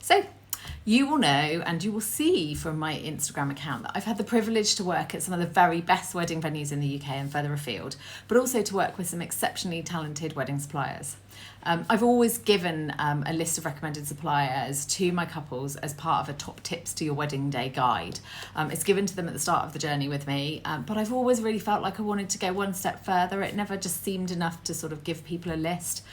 So you will know and you will see from my Instagram account that I've had the privilege to work at some of the very best wedding venues in the UK and further afield, but also to work with some exceptionally talented wedding suppliers. I've always given a list of recommended suppliers to my couples as part of a top tips to your wedding day guide. It's given to them at the start of the journey with me, but I've always really felt like I wanted to go one step further. It never just seemed enough to sort of give people a list.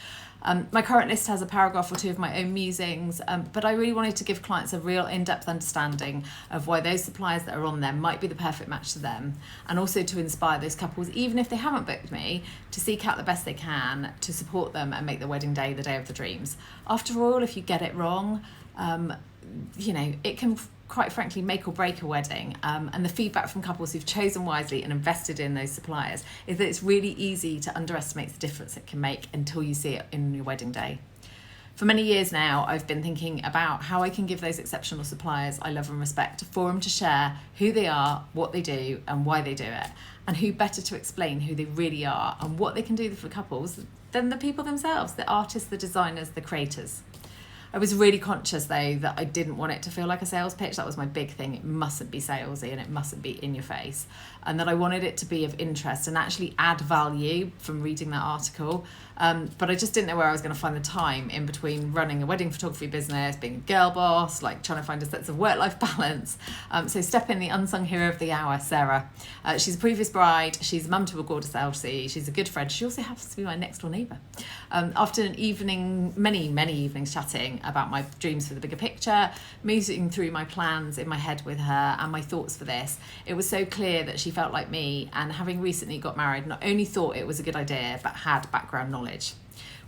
My current list has a paragraph or two of my own musings, but I really wanted to give clients a real in-depth understanding of why those suppliers that are on there might be the perfect match to them, and also to inspire those couples, even if they haven't booked me, to seek out the best they can to support them and make the wedding day the day of the dreams. After all, if you get it wrong, it can quite frankly make or break a wedding, and the feedback from couples who've chosen wisely and invested in those suppliers is that it's really easy to underestimate the difference it can make until you see it in your wedding day. For many years now, I've been thinking about how I can give those exceptional suppliers I love and respect a forum to share who they are, what they do and why they do it, and who better to explain who they really are and what they can do for couples than the people themselves, the artists, the designers, the creators. I was really conscious though that I didn't want it to feel like a sales pitch. That was my big thing. It mustn't be salesy and it mustn't be in your face, and that I wanted it to be of interest and actually add value from reading that article. But I just didn't know where I was going to find the time in between running a wedding photography business, being a girl boss, like trying to find a sense of work-life balance. So step in the unsung hero of the hour, Sarah. She's a previous bride. She's a mum to a gorgeous Elsie. She's a good friend. She also happens to be my next door neighbour. After an evening, many evenings chatting about my dreams for the bigger picture, musing through my plans in my head with her and my thoughts for this, it was so clear that she felt like me, and having recently got married, not only thought it was a good idea, but had background knowledge.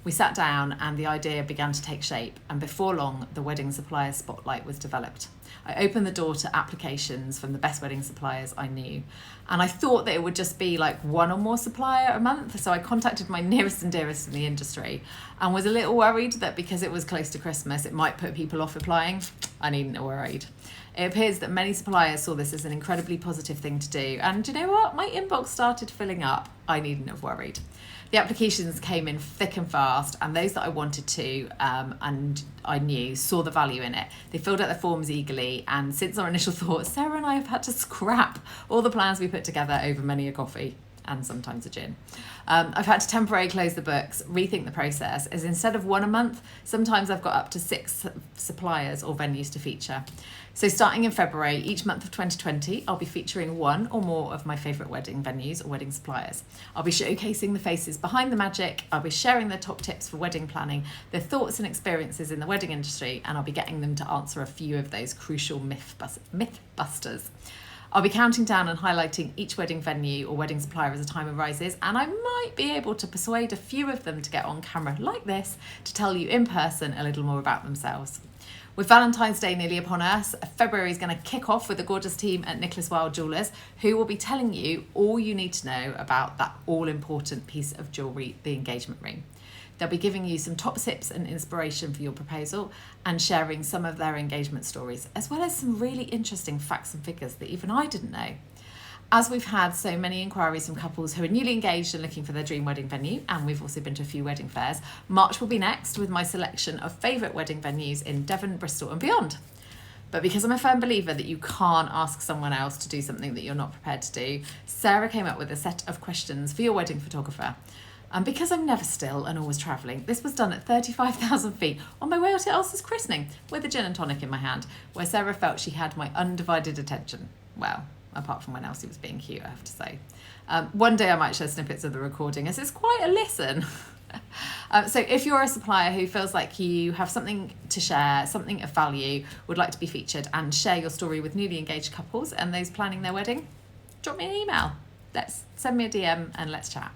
We sat down and the idea began to take shape, and before long, the Wedding Supplier Spotlight was developed. I opened the door to applications from the best wedding suppliers I knew, and I thought that it would just be like one or more supplier a month, so I contacted my nearest and dearest in the industry and was a little worried that because it was close to Christmas, it might put people off applying. I needn't have worried. It appears that many suppliers saw this as an incredibly positive thing to do, and you know what? My inbox started filling up. I needn't have worried. The applications came in thick and fast, and those that I wanted to and I knew saw the value in it. They filled out their forms eagerly, and since our initial thoughts, Sarah and I have had to scrap all the plans we put together over many a coffee and sometimes a gin. I've had to temporarily close the books, rethink the process, as instead of one a month, sometimes I've got up to 6 suppliers or venues to feature. So starting in February, each month of 2020, I'll be featuring one or more of my favourite wedding venues or wedding suppliers. I'll be showcasing the faces behind the magic, I'll be sharing their top tips for wedding planning, their thoughts and experiences in the wedding industry, and I'll be getting them to answer a few of those crucial myth busters. I'll be counting down and highlighting each wedding venue or wedding supplier as the time arises, and I might be able to persuade a few of them to get on camera like this to tell you in person a little more about themselves. With Valentine's Day nearly upon us, February is going to kick off with the gorgeous team at Nicholas Wilde Jewellers, who will be telling you all you need to know about that all-important piece of jewellery, the engagement ring. They'll be giving you some top tips and inspiration for your proposal and sharing some of their engagement stories, as well as some really interesting facts and figures that even I didn't know. As we've had so many inquiries from couples who are newly engaged and looking for their dream wedding venue, and we've also been to a few wedding fairs, March will be next with my selection of favourite wedding venues in Devon, Bristol and beyond. But because I'm a firm believer that you can't ask someone else to do something that you're not prepared to do, Sarah came up with a set of questions for your wedding photographer. And because I'm never still and always travelling, this was done at 35,000 feet on my way out to Elsa's christening with a gin and tonic in my hand, where Sarah felt she had my undivided attention. Well, apart from when Elsie was being cute, I have to say. One day I might share snippets of the recording, as it's quite a listen. So if you're a supplier who feels like you have something to share, something of value, would like to be featured and share your story with newly engaged couples and those planning their wedding, drop me an email. Send me a DM and let's chat.